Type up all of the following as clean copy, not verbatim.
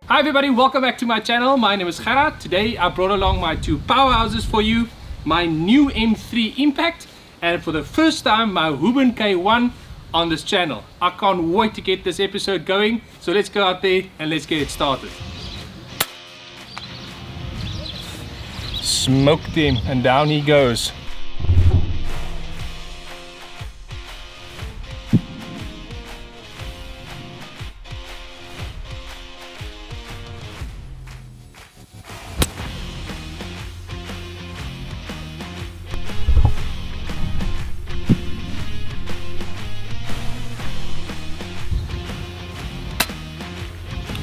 Hi everybody, welcome back to my channel. My name is Gerard. Today I brought along my two powerhouses for you. My new M3 Impact and for the first time my Ruben K1 on this channel. I can't wait to get this episode going. So let's go out there and let's get it started. Smoked him and down he goes.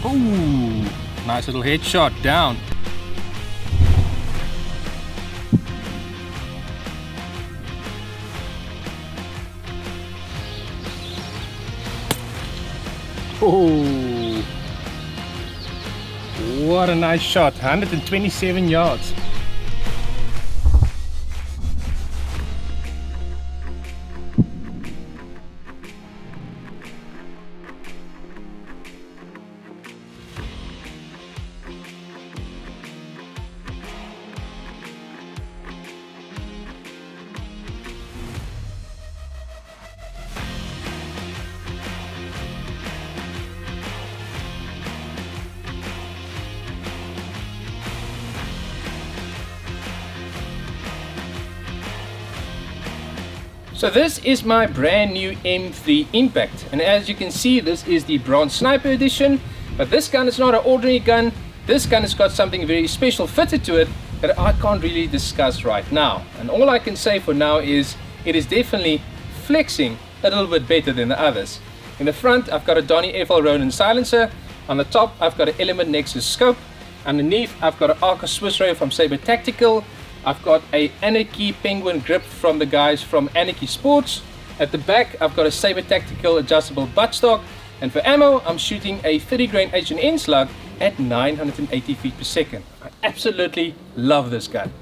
Ooh, nice little headshot down. Oh, what a nice shot, 127 yards. So this is my brand new M3 Impact, and as you can see this is the Bronze Sniper Edition, but this gun is not an ordinary gun. This gun has got something very special fitted to it that I can't really discuss right now, and all I can say for now is it is definitely flexing a little bit better than the others. In the front I've got a Donny FL Ronin silencer, on the top I've got an Element Nexus scope, underneath I've got an Arca Swiss Ray from Saber Tactical. I've got a Anarchy Penguin grip from the guys from Anarchy Sports. At the back I've got a Saber Tactical adjustable buttstock, and for ammo I'm shooting a 30 grain H&N slug at 980 feet per second. I absolutely love this gun.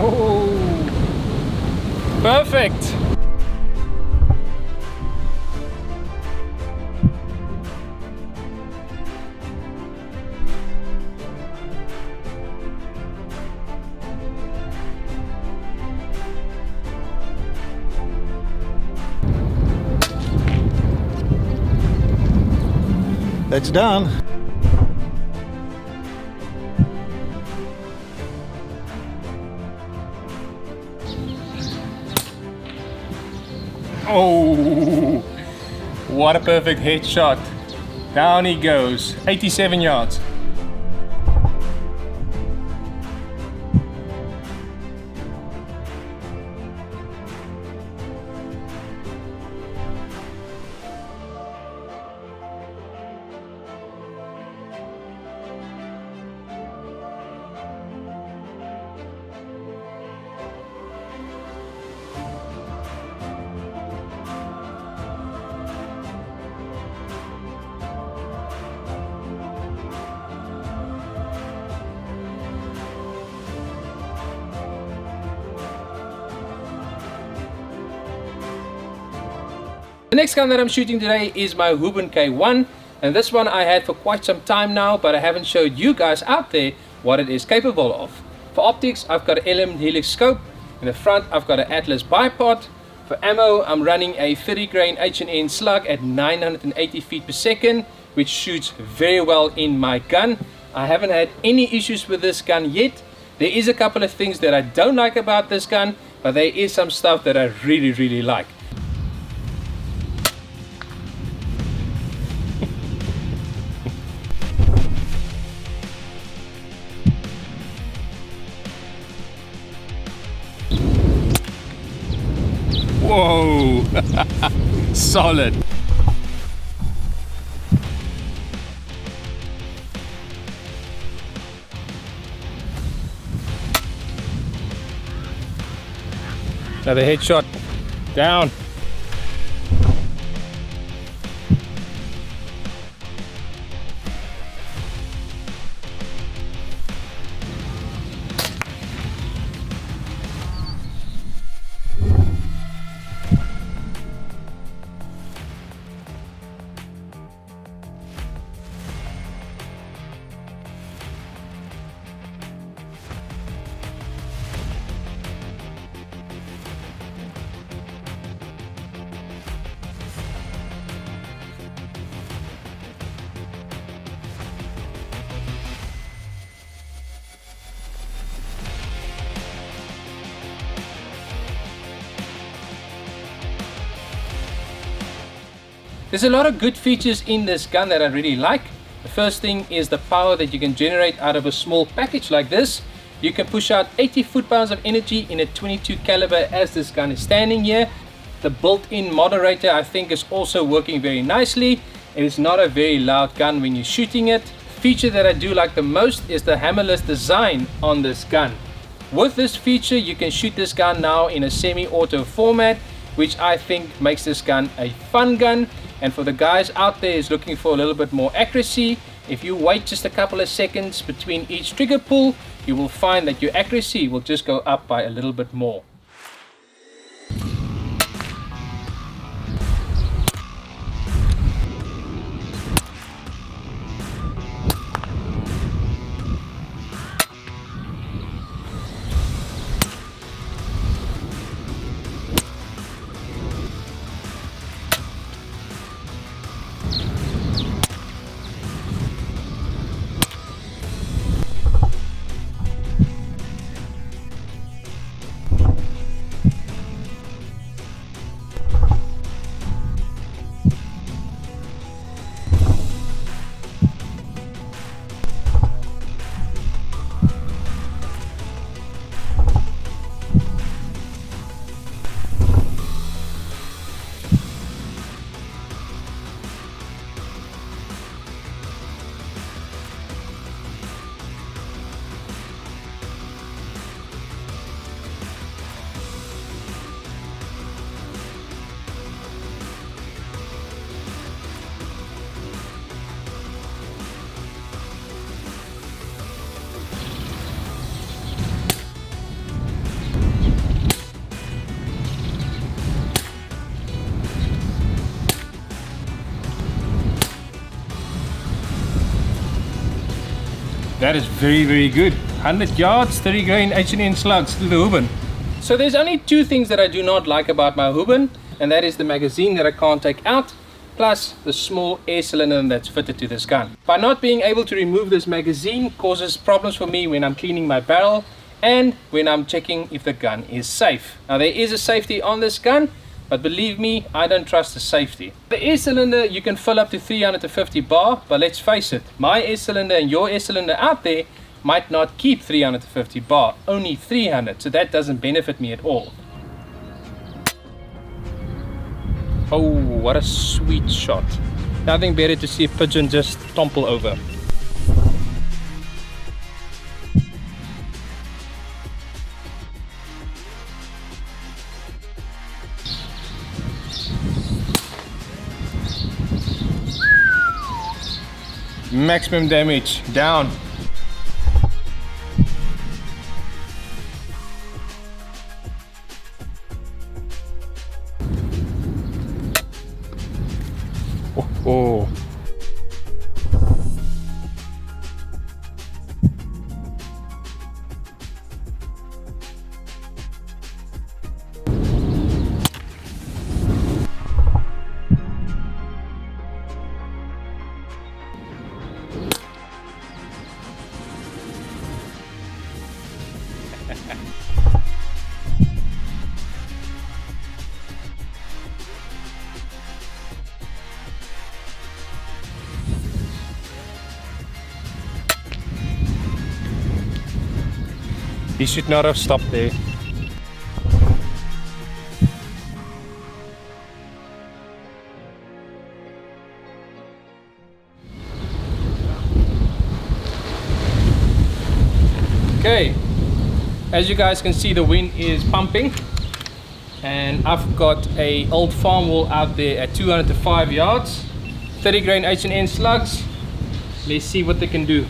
Oh, perfect. It's done. Oh, what a perfect headshot. Down he goes, 87 yards. The next gun that I'm shooting today is my Ruben K1, and this one I had for quite some time now, but I haven't showed you guys out there what it is capable of. For optics I've got an Element Helix scope, in the front I've got an Atlas bipod. For ammo I'm running a 30 grain H&N slug at 980 feet per second, which shoots very well in my gun. I haven't had any issues with this gun yet. There is a couple of things that I don't like about this gun, but there is some stuff that I really like. Whoa, solid. Another headshot down. There's a lot of good features in this gun that I really like. The first thing is the power that you can generate out of a small package like this. You can push out 80 foot-pounds of energy in a 22 caliber as this gun is standing here. The built-in moderator I think is also working very nicely. It is not a very loud gun when you're shooting it. The feature that I do like the most is the Hammerless Design on this gun. With this feature you can shoot this gun now in a semi-auto format, which I think makes this gun a fun gun. And for the guys out there who's looking for a little bit more accuracy, if you wait just a couple of seconds between each trigger pull, you will find that your accuracy will just go up by a little bit more. That is very good. 100 yards, 30 grain H&N slugs to the Huben. So there's only two things that I do not like about my Huben, and that is the magazine that I can't take out, plus the small air cylinder that's fitted to this gun. By not being able to remove this magazine causes problems for me when I'm cleaning my barrel and when I'm checking if the gun is safe. Now there is a safety on this gun, but believe me, I don't trust the safety. The air cylinder you can fill up to 350 bar, but let's face it, my air cylinder and your air cylinder out there might not keep 350 bar, only 300, so that doesn't benefit me at all. Oh, what a sweet shot. Nothing better to see a pigeon just topple over. Maximum damage, down. Oh. He should not have stopped there. Okay, as you guys can see, the wind is pumping, and I've got a old farm wall out there at 205 yards, 30 grain H&N slugs. Let's see what they can do.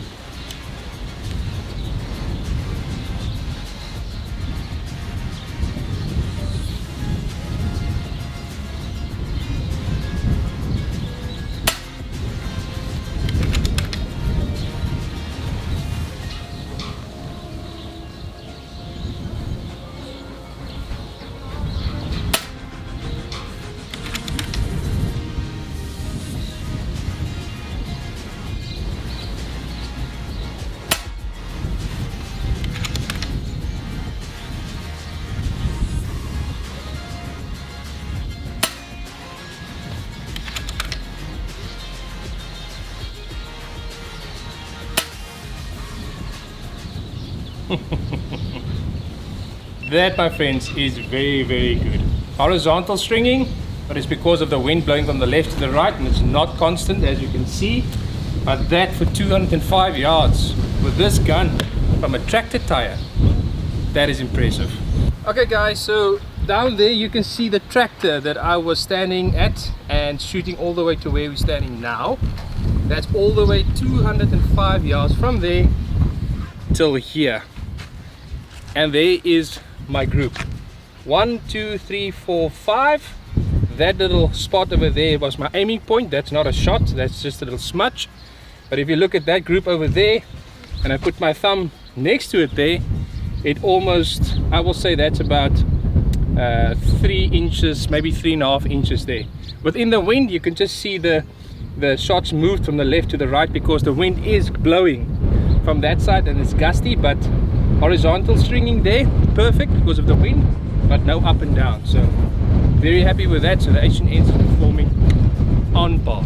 That, my friends, is very, very good. Horizontal stringing, but it's because of the wind blowing from the left to the right, and it's not constant, as you can see. But that for 205 yards with this gun from a tractor tire, that is impressive. Okay guys, so down there you can see the tractor that I was standing at and shooting all the way to where we're standing now. That's all the way 205 yards from there till here. And there is my group. 1, 2, 3, 4, 5. That little spot over there was my aiming point. That's not a shot, that's just a little smudge. But if you look at that group over there, and I put my thumb next to it there, it almost, I will say that's about 3 inches, maybe 3.5 inches there. Within the wind, you can just see the shots moved from the left to the right because the wind is blowing from that side and it's gusty. But horizontal stringing there, perfect because of the wind, but no up and down. So very happy with that. So the H&Ns is performing on par.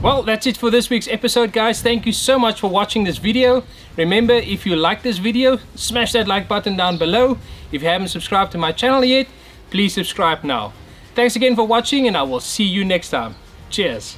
Well, that's it for this week's episode, guys. Thank you so much for watching this video. Remember, if you like this video, smash that like button down below. If you haven't subscribed to my channel yet, please subscribe now. Thanks again for watching, and I will see you next time. Cheers.